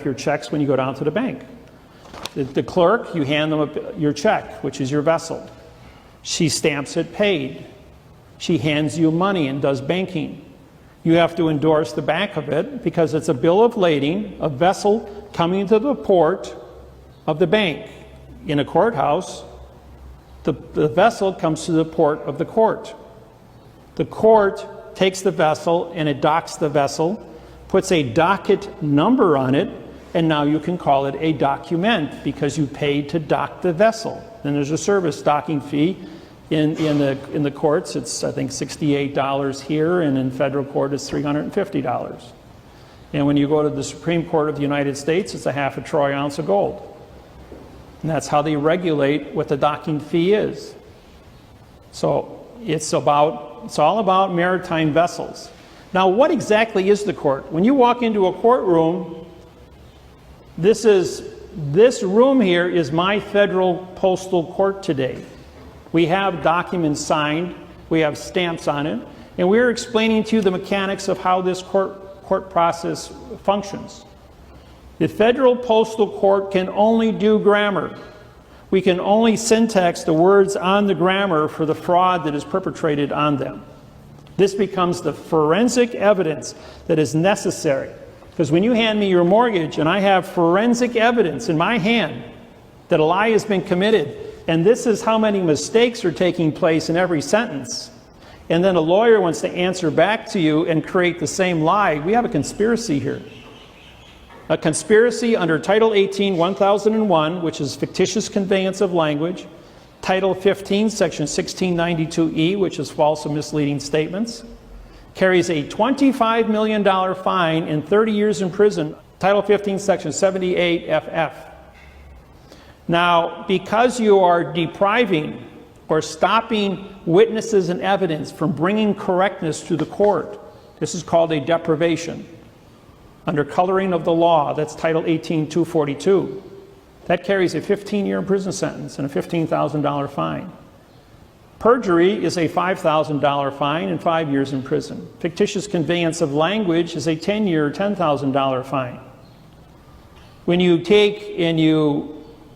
your checks when you go down to the bank. The clerk, you hand them your check, which is your vessel. She stamps it paid. She hands you money and does banking. You have to endorse the back of it because it's a bill of lading, a vessel coming to the port of the bank. In a courthouse, the vessel comes to the port of the court. The court takes the vessel and it docks the vessel, puts a docket number on it, and now you can call it a document because you paid to dock the vessel. And there's a service docking fee. In the courts, it's I think $68 here, and in federal court it's $350. And when you go to the Supreme Court of the United States, it's a half a troy ounce of gold. And that's how they regulate what the docking fee is. So it's all about maritime vessels. Now, what exactly is the court? When you walk into a courtroom, this room here is my federal postal court today. We have documents signed, we have stamps on it, and we're explaining to you the mechanics of how this court process functions. The Federal Postal Court can only do grammar. We can only syntax the words on the grammar for the fraud that is perpetrated on them. This becomes the forensic evidence that is necessary. Because when you hand me your mortgage and I have forensic evidence in my hand that a lie has been committed, and this is how many mistakes are taking place in every sentence, and then a lawyer wants to answer back to you and create the same lie, we have a conspiracy here. A conspiracy under Title 18, 1001, which is fictitious conveyance of language, Title 15, Section 1692E, which is false and misleading statements, carries a $25 million fine and 30 years in prison, Title 15, Section 78FF. Now, because you are depriving or stopping witnesses and evidence from bringing correctness to the court, this is called a deprivation. Under coloring of the law, that's Title 18-242. That carries a 15-year prison sentence and a $15,000 fine. Perjury is a $5,000 fine and 5 years in prison. Fictitious conveyance of language is a 10-year, $10,000 fine. When you take and you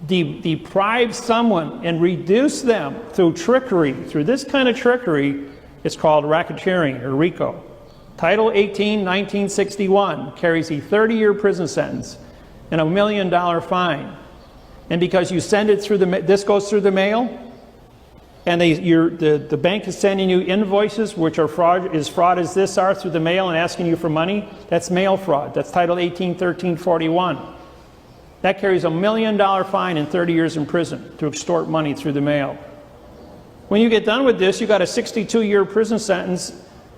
deprive someone and reduce them through trickery, through this kind of trickery, it's called racketeering or RICO. Title 18, 1961 carries a 30-year prison sentence and a $1 million fine. And because you send it through this goes through the mail, and the bank is sending you invoices which are fraud as this are through the mail and asking you for money, that's mail fraud. That's Title 18, 1341. That carries a $1 million fine and 30 years in prison to extort money through the mail. When you get done with this, you got a 62-year prison sentence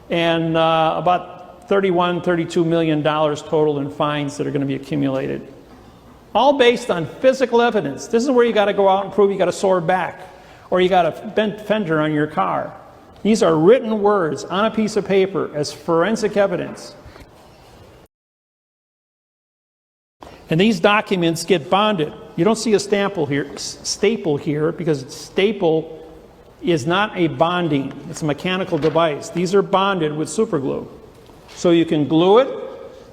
and about $32 million total in fines that are going to be accumulated. All based on physical evidence. This is where you got to go out and prove you got a sore back or you got a bent fender on your car. These are written words on a piece of paper as forensic evidence. And these documents get bonded. You don't see a staple here because staple is not a bonding. It's a mechanical device. These are bonded with super glue. So you can glue it,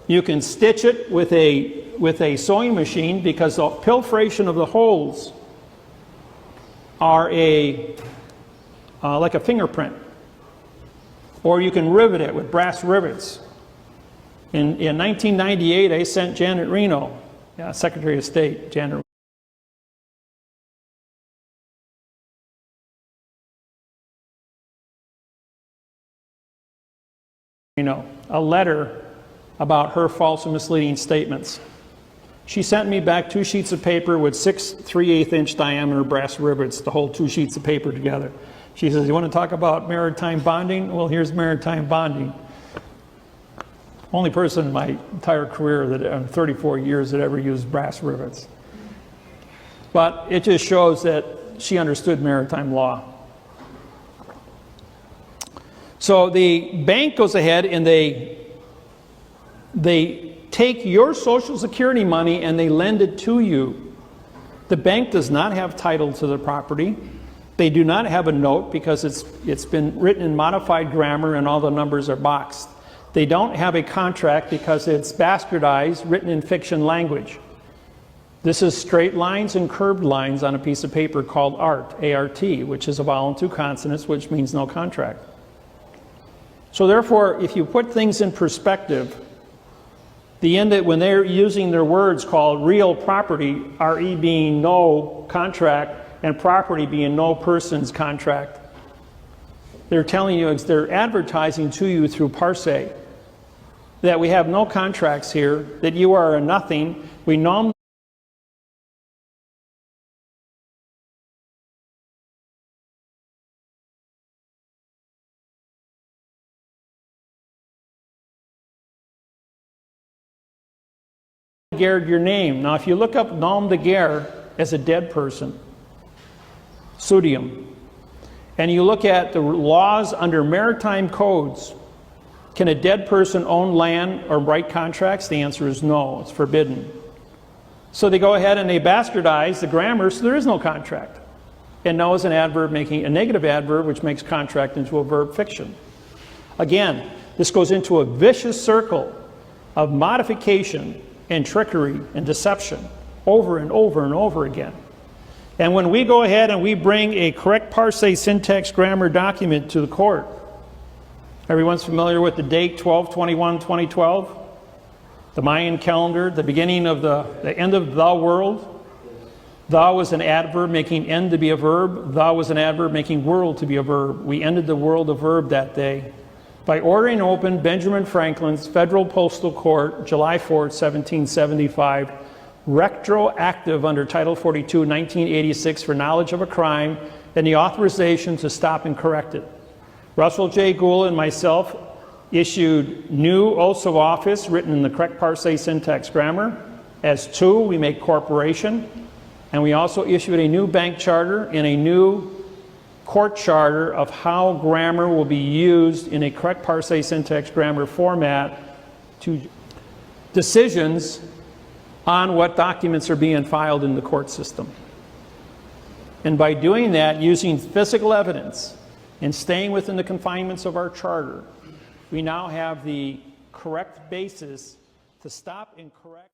you can stitch it with a sewing machine because the pilferation of the holes are like a fingerprint. Or you can rivet it with brass rivets. In 1998, I sent Janet Reno, Secretary of State, Janet Reno, a letter about her false and misleading statements. She sent me back 2 sheets of paper with 6 3/8-inch diameter brass rivets to hold 2 sheets of paper together. She says, "You want to talk about maritime bonding? Well, here's maritime bonding." Only person in my entire career that 34 years that ever used brass rivets. But it just shows that she understood maritime law. So the bank goes ahead and they take your Social Security money and they lend it to you. The bank does not have title to the property. They do not have a note because it's been written in modified grammar and all the numbers are boxed. They don't have a contract because it's bastardized, written in fiction language. This is straight lines and curved lines on a piece of paper called ART, A-R-T, which is a vowel and 2 consonants, which means no contract. So therefore, if you put things in perspective, the end that when they're using their words called real property, RE being no contract, and property being no person's contract, they're telling you, they're advertising to you through parse that we have no contracts here, that you are a nothing. We normally guard your name. Now, if you look up nom de guerre as a dead person, pseudium, and you look at the laws under maritime codes, can a dead person own land or write contracts? The answer is no, it's forbidden. So they go ahead and they bastardize the grammar, so there is no contract. And no is an adverb making a negative adverb, which makes contract into a verb fiction. Again, this goes into a vicious circle of modification and trickery and deception over and over and over again. And when we go ahead and we bring a correct parse syntax grammar document to the court, everyone's familiar with the date 12/21/2012, the Mayan calendar, the beginning of the end of the world. Thou was an adverb making end to be a verb. Thou was an adverb making world to be a verb. We ended the world of verb that day by ordering open Benjamin Franklin's Federal Postal Court, July 4th, 1775, retroactive under Title 42, 1986 for knowledge of a crime and the authorization to stop and correct it. Russell J. Gould and myself issued new oaths of office written in the correct parse syntax grammar. As 2, we make corporation, and we also issued a new bank charter and a new court charter of how grammar will be used in a correct parse syntax grammar format to decisions on what documents are being filed in the court system. And by doing that, using physical evidence and staying within the confinements of our charter, we now have the correct basis to stop and correct